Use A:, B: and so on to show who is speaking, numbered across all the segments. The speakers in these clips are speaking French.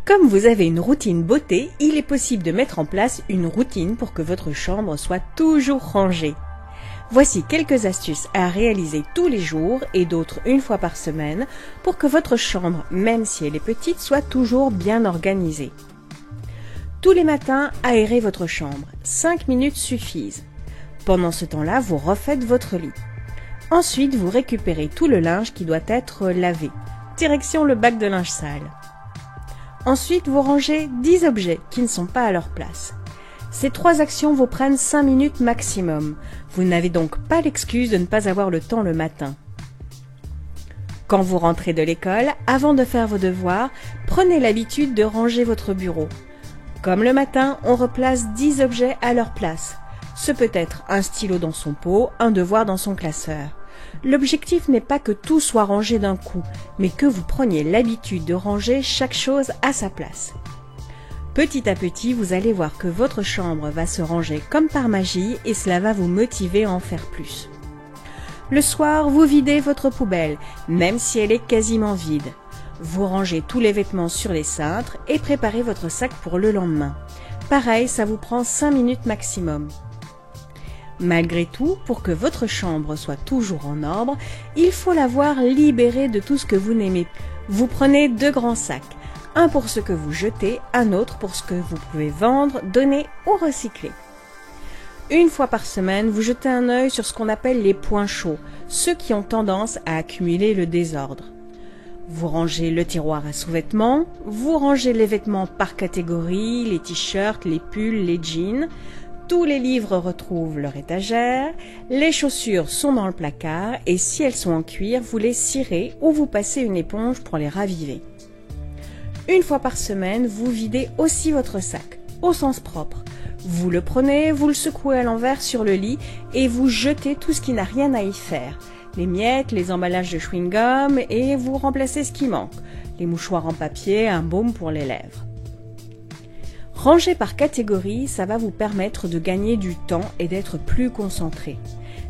A: Comme vous avez une routine beauté, il est possible de mettre en place une routine pour que votre chambre soit toujours rangée. Voici quelques astuces à réaliser tous les jours et d'autres une fois par semaine pour que votre chambre, même si elle est petite, soit toujours bien organisée. Tous les matins, aérez votre chambre. 5 minutes suffisent. Pendant ce temps-là, vous refaites votre lit. Ensuite, vous récupérez tout le linge qui doit être lavé. Direction le bac de linge sale. Ensuite, vous rangez 10 objets qui ne sont pas à leur place. Ces 3 actions vous prennent 5 minutes maximum. Vous n'avez donc pas l'excuse de ne pas avoir le temps le matin. Quand vous rentrez de l'école, avant de faire vos devoirs, prenez l'habitude de ranger votre bureau. Comme le matin, on replace 10 objets à leur place. Ce peut être un stylo dans son pot, un devoir dans son classeur. L'objectif n'est pas que tout soit rangé d'un coup, mais que vous preniez l'habitude de ranger chaque chose à sa place. Petit à petit, vous allez voir que votre chambre va se ranger comme par magie et cela va vous motiver à en faire plus. Le soir, vous videz votre poubelle, même si elle est quasiment vide. Vous rangez tous les vêtements sur les cintres et préparez votre sac pour le lendemain. Pareil, ça vous prend 5 minutes maximum. Malgré tout, pour que votre chambre soit toujours en ordre, il faut l'avoir libérée de tout ce que vous n'aimez plus. Vous prenez 2 grands sacs, un pour ce que vous jetez, un autre pour ce que vous pouvez vendre, donner ou recycler. Une fois par semaine, vous jetez un œil sur ce qu'on appelle les points chauds, ceux qui ont tendance à accumuler le désordre. Vous rangez le tiroir à sous-vêtements, vous rangez les vêtements par catégorie, les t-shirts, les pulls, les jeans. Tous les livres retrouvent leur étagère, les chaussures sont dans le placard et si elles sont en cuir, vous les cirez ou vous passez une éponge pour les raviver. Une fois par semaine, vous videz aussi votre sac, au sens propre. Vous le prenez, vous le secouez à l'envers sur le lit et vous jetez tout ce qui n'a rien à y faire. Les miettes, les emballages de chewing-gum et vous remplacez ce qui manque. Les mouchoirs en papier, un baume pour les lèvres. Ranger par catégorie, ça va vous permettre de gagner du temps et d'être plus concentré.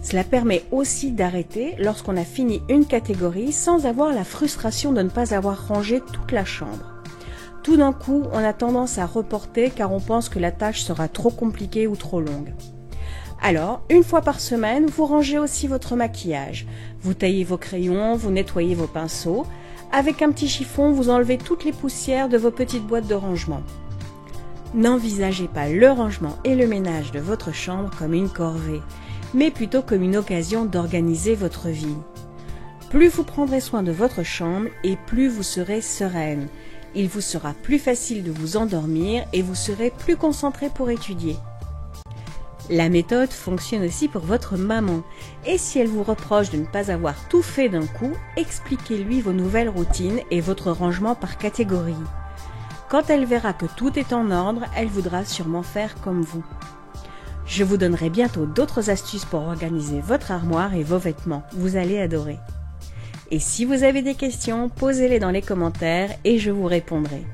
A: Cela permet aussi d'arrêter lorsqu'on a fini une catégorie sans avoir la frustration de ne pas avoir rangé toute la chambre. Tout d'un coup, on a tendance à reporter car on pense que la tâche sera trop compliquée ou trop longue. Alors, une fois par semaine, vous rangez aussi votre maquillage. Vous taillez vos crayons, vous nettoyez vos pinceaux. Avec un petit chiffon, vous enlevez toutes les poussières de vos petites boîtes de rangement. N'envisagez pas le rangement et le ménage de votre chambre comme une corvée, mais plutôt comme une occasion d'organiser votre vie. Plus vous prendrez soin de votre chambre et plus vous serez sereine. Il vous sera plus facile de vous endormir et vous serez plus concentré pour étudier. La méthode fonctionne aussi pour votre maman. Et si elle vous reproche de ne pas avoir tout fait d'un coup, expliquez-lui vos nouvelles routines et votre rangement par catégorie. Quand elle verra que tout est en ordre, elle voudra sûrement faire comme vous. Je vous donnerai bientôt d'autres astuces pour organiser votre armoire et vos vêtements. Vous allez adorer. Et si vous avez des questions, posez-les dans les commentaires et je vous répondrai.